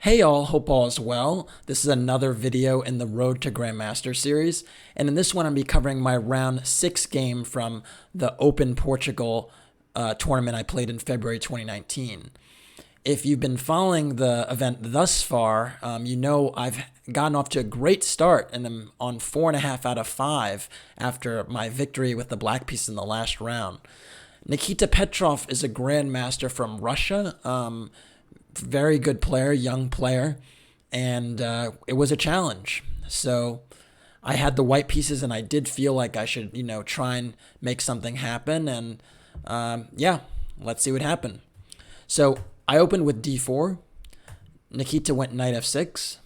Hey all, hope all is well. This is another video in the Road to Grandmaster series, and in this one I'm be covering my round 6 game from the Open Portugal tournament I played in February 2019. If you've been following the event thus far, you know I've gotten off to a great start and I'm on 4.5 out of 5 after my victory with the black piece in the last round. Nikita Petrov is a Grandmaster from Russia. Very good player, young player, and it was a challenge. So I had the white pieces, and I did feel like I should, try and make something happen. And yeah, let's see what happened. So I opened with d4. Nikita went knight f6.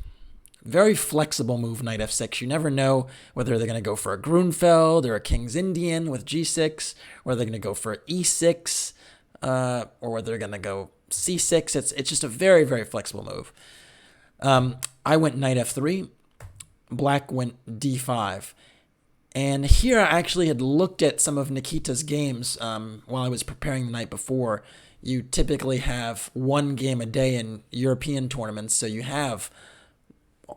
Very flexible move, knight f6. You never know whether they're going to go for a Grunfeld or a King's Indian with g6, or they're going to go for e6, or whether they're going to go c6. It's just a very, very flexible move. I went knight f3. Black went d5. And here I actually had looked at some of Nikita's games while I was preparing the night before. You typically have one game a day in European tournaments, so you have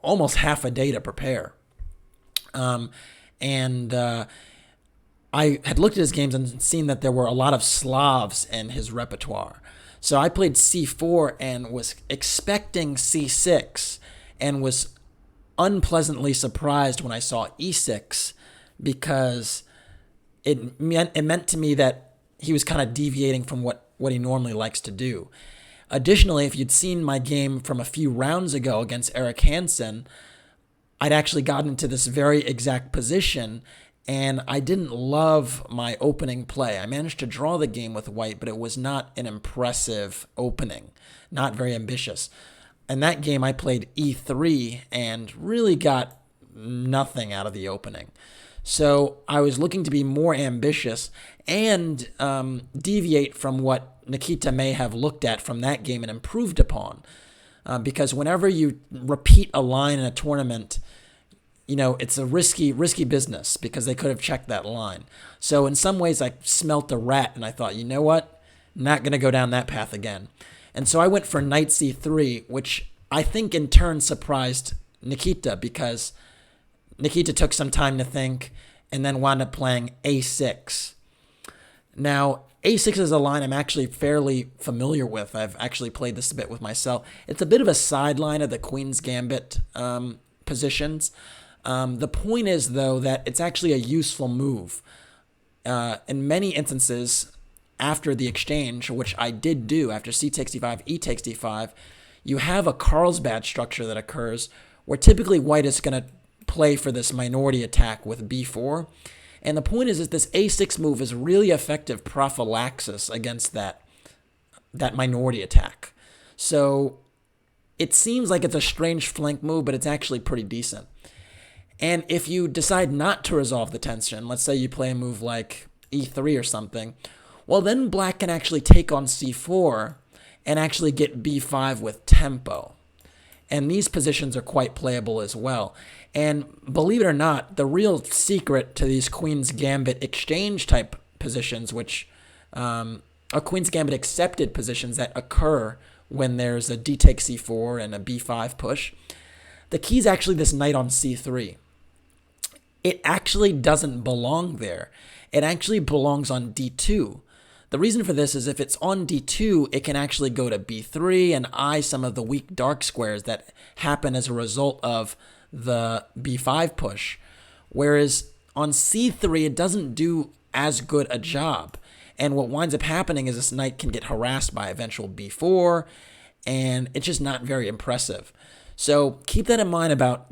almost half a day to prepare. I had looked at his games and seen that there were a lot of Slavs in his repertoire. So I played c4 and was expecting c6 and was unpleasantly surprised when I saw e6 because it meant to me that he was kind of deviating from what he normally likes to do. Additionally, if you'd seen my game from a few rounds ago against Eric Hansen, I'd actually gotten into this very exact position, and I didn't love my opening play. I managed to draw the game with white, but it was not an impressive opening, not very ambitious. In that game, I played e3 and really got nothing out of the opening. So I was looking to be more ambitious and deviate from what Nikita may have looked at from that game and improved upon. Because whenever you repeat a line in a tournament, it's a risky business because they could have checked that line. So in some ways, I smelt a rat and I thought, you know what? Not going to go down that path again. And so I went for knight c3, which I think in turn surprised Nikita because Nikita took some time to think and then wound up playing a6. Now, a6 is a line I'm actually fairly familiar with. I've actually played this a bit with myself. It's a bit of a sideline of the Queen's Gambit positions. The point is, though, that it's actually a useful move. In many instances, after the exchange, which I did do after c takes d5, e takes d5, you have a Carlsbad structure that occurs where typically white is going to play for this minority attack with b4. And the point is that this a6 move is really effective prophylaxis against that minority attack. So it seems like it's a strange flank move, but it's actually pretty decent. And if you decide not to resolve the tension, let's say you play a move like e3 or something, well, then black can actually take on c4 and actually get b5 with tempo. And these positions are quite playable as well. And believe it or not, the real secret to these Queen's Gambit exchange type positions, which are Queen's Gambit accepted positions that occur when there's a d takes c4 and a b5 push, the key is actually this knight on c3. It actually doesn't belong there. It actually belongs on d2. The reason for this is if it's on d2, it can actually go to b3 and eye some of the weak dark squares that happen as a result of the b5 push. Whereas on c3, it doesn't do as good a job. And what winds up happening is this knight can get harassed by eventual b4, and it's just not very impressive. So keep that in mind about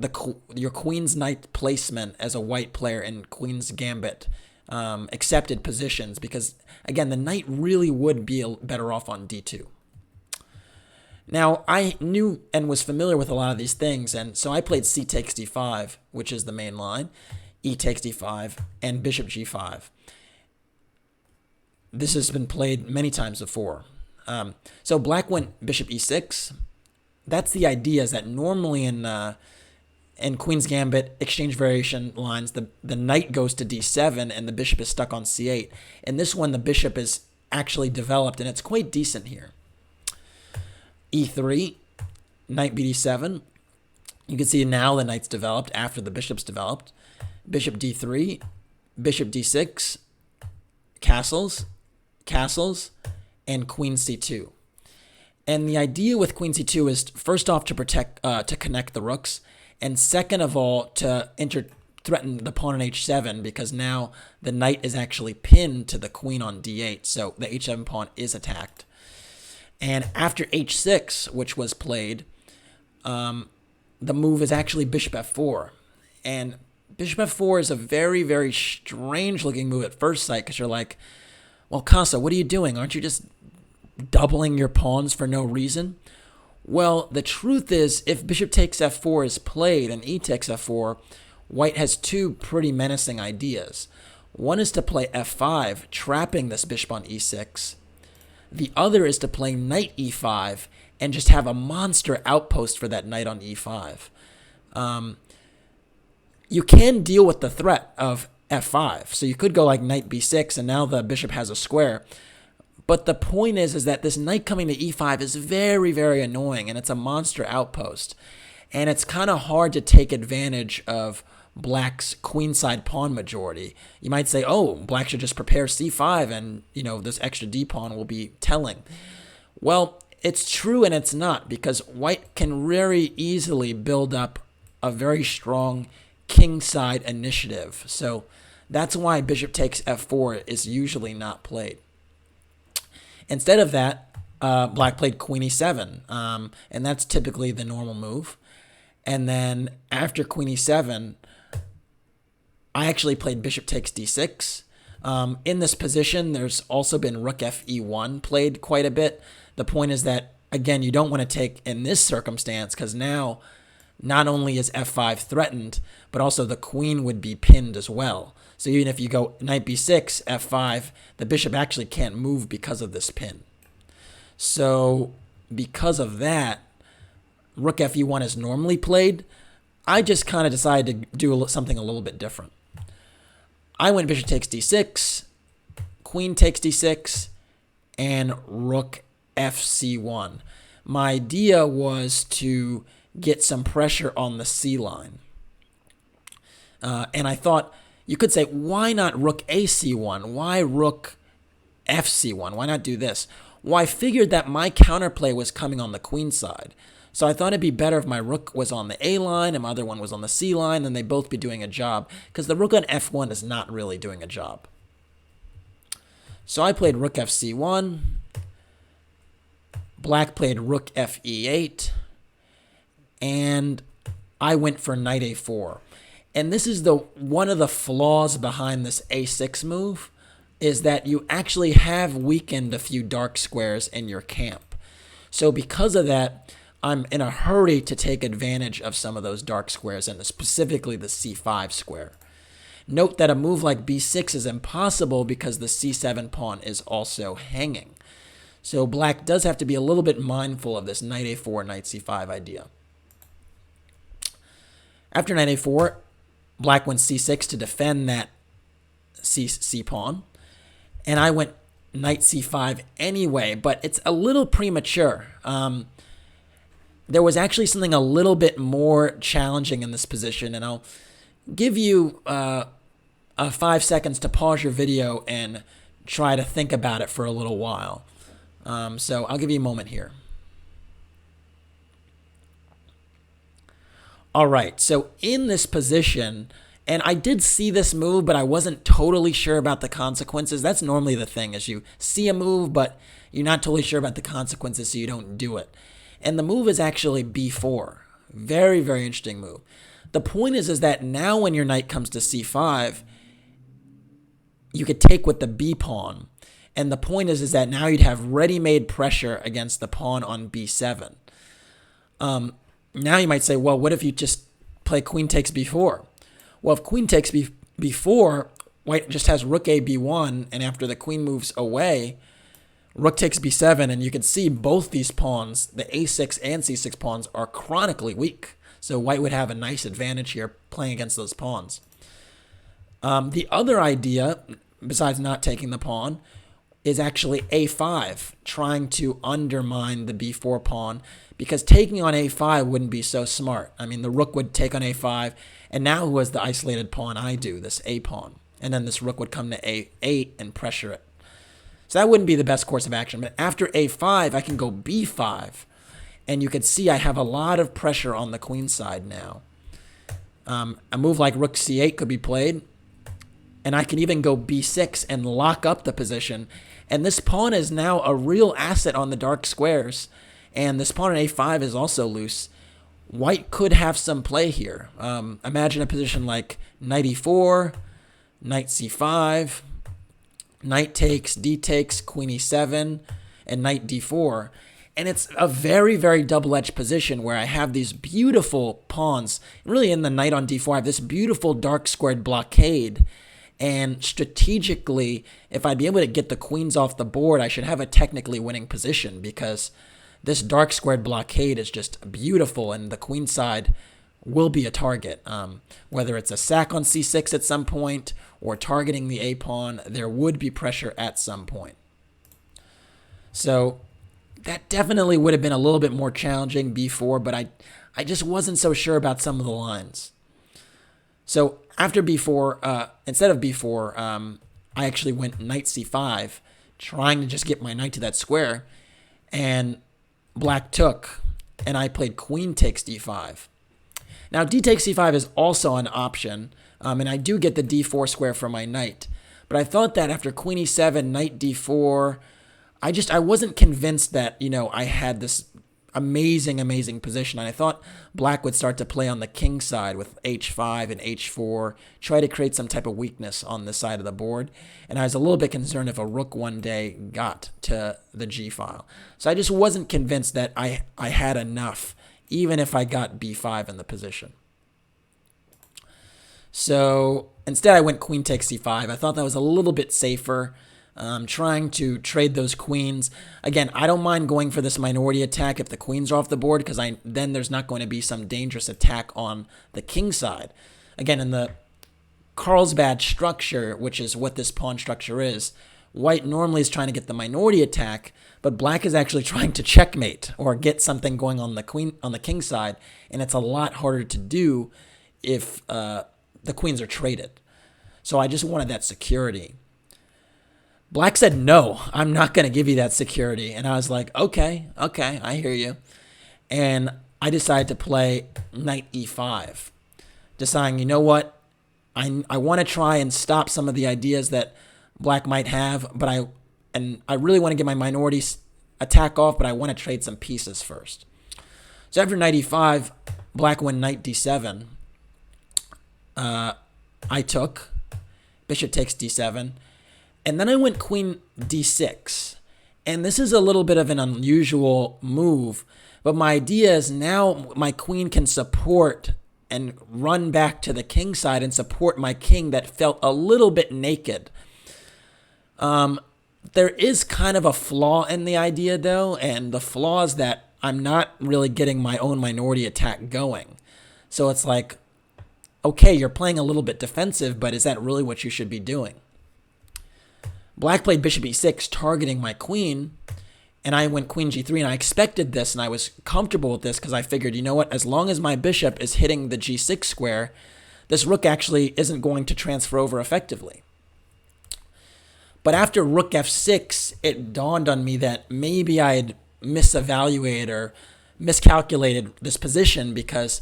your Queen's Knight placement as a white player in Queen's Gambit accepted positions, because again, the knight really would be better off on d2. Now, I knew and was familiar with a lot of these things, and so I played c takes d5, which is the main line, e takes d5, and bishop g5. This has been played many times before. So black went bishop e6. That's the idea, is that normally in Queen's Gambit exchange variation lines, the knight goes to d7 and the bishop is stuck on c8. In this one, the bishop is actually developed, and it's quite decent here. e3, knight bd7. You can see now the knight's developed after the bishop's developed. Bishop d3, bishop d6, castles, castles, and queen c2. And the idea with queen c2 is first off to protect, to connect the rooks, and second of all to threaten the pawn on h7, because now the knight is actually pinned to the queen on d8, so the h7 pawn is attacked. And after h6, which was played, the move is actually bishop f4. And bishop f4 is a very, very strange-looking move at first sight, because you're like, well, Kassa, what are you doing? Aren't you just doubling your pawns for no reason? Well, the truth is, if bishop takes f4 is played and e takes f4, white has two pretty menacing ideas. One is to play f5, trapping this bishop on e6. The other is to play knight e5 and just have a monster outpost for that knight on e5. You can deal with the threat of f5. So you could go like knight b6, and now the bishop has a square. But the point is that this knight coming to e5 is very, very annoying, and it's a monster outpost. And it's kind of hard to take advantage of black's queenside pawn majority. You might say, oh, black should just prepare c5, and this extra d pawn will be telling. Well, it's true and it's not, because white can very easily build up a very strong kingside initiative. So that's why bishop takes f4 is usually not played. Instead of that, black played queen e7, and that's typically the normal move. And then after queen e7, I actually played bishop takes d6. In this position, there's also been rook fe1 played quite a bit. The point is that, again, you don't want to take in this circumstance, because now not only is f5 threatened, but also the queen would be pinned as well. So even if you go knight b6, f5, the bishop actually can't move because of this pin. So because of that, rook fe1 is normally played. I just kind of decided to do something a little bit different. I went bishop takes d6, queen takes d6, and rook fc1. My idea was to get some pressure on the c line. And I thought, you could say, why not rook ac1? Why rook fc1? Why not do this? Well, I figured that my counterplay was coming on the queen side. So I thought it'd be better if my rook was on the A line and my other one was on the C line, and they'd both be doing a job, because the rook on F1 is not really doing a job. So I played rook FC1. Black played rook FE8. And I went for knight A4. And this is one of the flaws behind this A6 move, is that you actually have weakened a few dark squares in your camp. So because of that, I'm in a hurry to take advantage of some of those dark squares, and specifically the c5 square. Note that a move like b6 is impossible because the c7 pawn is also hanging. So black does have to be a little bit mindful of this knight a4, knight c5 idea. After knight a4, black went c6 to defend that c pawn, and I went knight c5 anyway, but it's a little premature. There was actually something a little bit more challenging in this position, and I'll give you 5 seconds to pause your video and try to think about it for a little while. So I'll give you a moment here. All right, so in this position, and I did see this move, but I wasn't totally sure about the consequences. That's normally the thing, is you see a move, but you're not totally sure about the consequences, so you don't do it. And the move is actually b4. Very, very interesting move. The point is that now when your knight comes to c5, you could take with the b pawn. And the point is that now you'd have ready-made pressure against the pawn on b7. Now you might say, well, what if you just play queen takes b4? Well, if queen takes b4, white just has rook a b1, and after the queen moves away, rook takes b7, and you can see both these pawns, the a6 and c6 pawns, are chronically weak. So white would have a nice advantage here playing against those pawns. The other idea, besides not taking the pawn, is actually a5, trying to undermine the b4 pawn, because taking on a5 wouldn't be so smart. I mean, the rook would take on a5, and now who has the isolated pawn? I do, this a pawn. And then this rook would come to a8 and pressure it. So that wouldn't be the best course of action. But after a5, I can go b5. And you can see I have a lot of pressure on the queen side now. A move like rook c8 could be played. And I can even go b6 and lock up the position. And this pawn is now a real asset on the dark squares. And this pawn on a5 is also loose. White could have some play here. Imagine a position like knight e4, knight c5, knight takes, d takes, queen e7, and knight d4. And it's a very, very double-edged position where I have these beautiful pawns. Really, in the knight on d4, I have this beautiful dark squared blockade. And strategically, if I'd be able to get the queens off the board, I should have a technically winning position, because this dark squared blockade is just beautiful, and the queen side will be a target. Whether it's a sack on c6 at some point or targeting the a pawn, there would be pressure at some point. So that definitely would have been a little bit more challenging b4, but I just wasn't so sure about some of the lines. So after b4, instead of b4, I actually went knight c5, trying to just get my knight to that square, and black took, and I played queen takes d5. Now, d takes c5 is also an option, and I do get the d4 square for my knight. But I thought that after queen e7, knight d4, I wasn't convinced that, I had this amazing position. And I thought black would start to play on the king side with h5 and h4, try to create some type of weakness on this side of the board. And I was a little bit concerned if a rook one day got to the g file. So I just wasn't convinced that I had enough, even if I got b5 in the position. So instead I went queen takes c5. I thought that was a little bit safer. Trying to trade those queens. Again, I don't mind going for this minority attack if the queens are off the board, because then there's not going to be some dangerous attack on the king side. Again, in the Carlsbad structure, which is what this pawn structure is, white normally is trying to get the minority attack, but black is actually trying to checkmate or get something going on the king side, and it's a lot harder to do if the queens are traded. So I just wanted that security. Black said, no, I'm not going to give you that security. And I was like, okay, I hear you. And I decided to play knight e5, deciding, you know what, I want to try and stop some of the ideas that black might have, but I really want to get my minority attack off, but I want to trade some pieces first. So after knight e5, black went knight d7. I took, bishop takes d7. And then I went queen d6. And this is a little bit of an unusual move, but my idea is now my queen can support and run back to the king side and support my king that felt a little bit naked. There is kind of a flaw in the idea, though, and the flaw is that I'm not really getting my own minority attack going. So it's like, okay, you're playing a little bit defensive, but is that really what you should be doing? Black played bishop e6, targeting my queen, and I went queen g3, and I expected this, and I was comfortable with this because I figured, you know what, as long as my bishop is hitting the g6 square, this rook actually isn't going to transfer over effectively. But after rook f6, it dawned on me that maybe I had misevaluated or miscalculated this position, because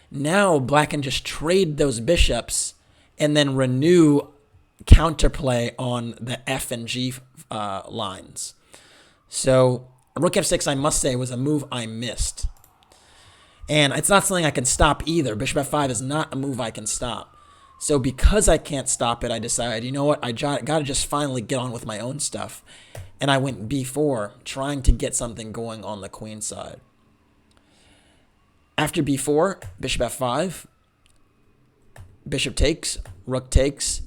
now black can just trade those bishops and then renew counterplay on the f and g lines. So rook f6, I must say, was a move I missed. And it's not something I can stop either. Bishop f5 is not a move I can stop. So because I can't stop it, I decided, you know what, I got to just finally get on with my own stuff. And I went b4, trying to get something going on the queen side. After b4, bishop f5, bishop takes, rook takes.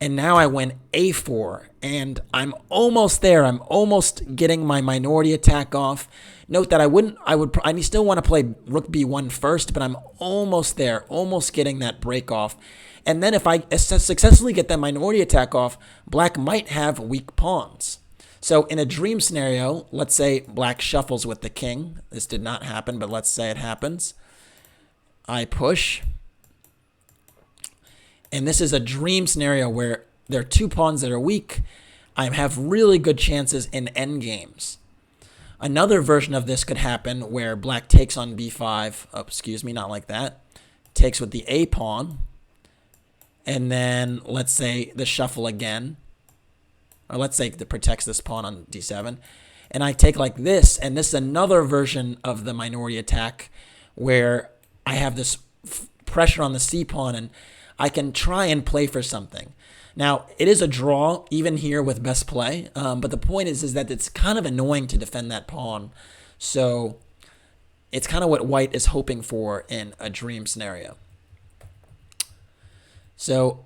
And now I win a4, and I'm almost there. I'm almost getting my minority attack off. Note that I still want to play rook b1 first, but I'm almost there, almost getting that break off. And then if I successfully get that minority attack off, black might have weak pawns. So in a dream scenario, let's say black shuffles with the king. This did not happen, but let's say it happens. I push. And this is a dream scenario where there are 2 pawns that are weak. I have really good chances in endgames. Another version of this could happen where black takes on b5. Oh, excuse me, not like that. Takes with the a pawn. And then let's say the shuffle again. Or let's say it protects this pawn on d7. And I take like this. And this is another version of the minority attack where I have this pressure on the c pawn and I can try and play for something. Now, it is a draw, even here with best play. But the point is that it's kind of annoying to defend that pawn. So it's kind of what white is hoping for in a dream scenario. So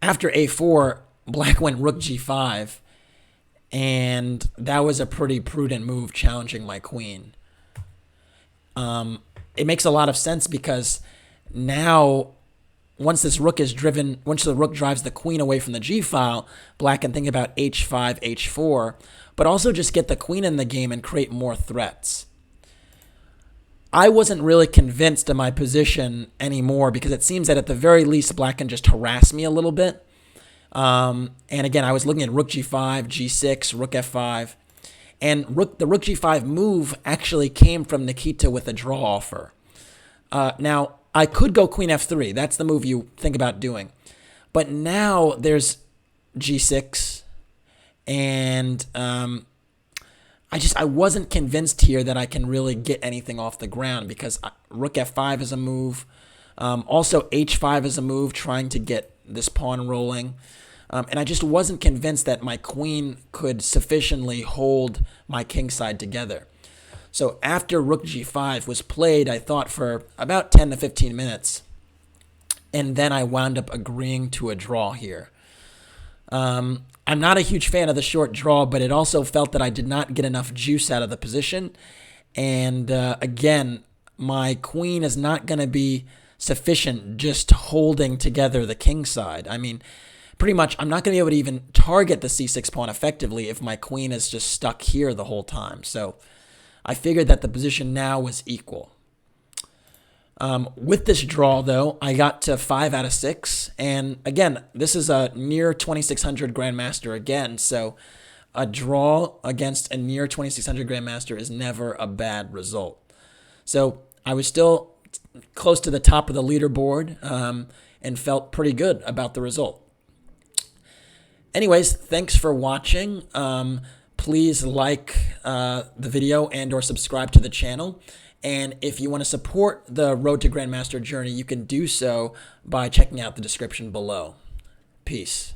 after a4, black went rook g5. And that was a pretty prudent move, challenging my queen. It makes a lot of sense because now, once the rook drives the queen away from the g-file, black can think about h5, h4, but also just get the queen in the game and create more threats. I wasn't really convinced of my position anymore because it seems that at the very least, black can just harass me a little bit. And again, I was looking at rook g5, g6, rook f5, and the rook g5 move actually came from Nikita with a draw offer. Now, I could go queen f3. That's the move you think about doing. But now there's g6, and I wasn't convinced here that I can really get anything off the ground because rook f5 is a move. Also, h5 is a move, trying to get this pawn rolling. And I just wasn't convinced that my queen could sufficiently hold my king side together. So after rook g5 was played, I thought for about 10 to 15 minutes. And then I wound up agreeing to a draw here. I'm not a huge fan of the short draw, but it also felt that I did not get enough juice out of the position. And again, my queen is not going to be sufficient just holding together the king side. I mean, pretty much I'm not going to be able to even target the c6 pawn effectively if my queen is just stuck here the whole time. So I figured that the position now was equal. With this draw, though, I got to 5 out of 6. And again, this is a near 2600 Grandmaster again. So a draw against a near 2600 Grandmaster is never a bad result. So I was still close to the top of the leaderboard and felt pretty good about the result. Anyways, thanks for watching. Please like the video and or subscribe to the channel. And if you want to support the Road to Grandmaster journey, you can do so by checking out the description below. Peace.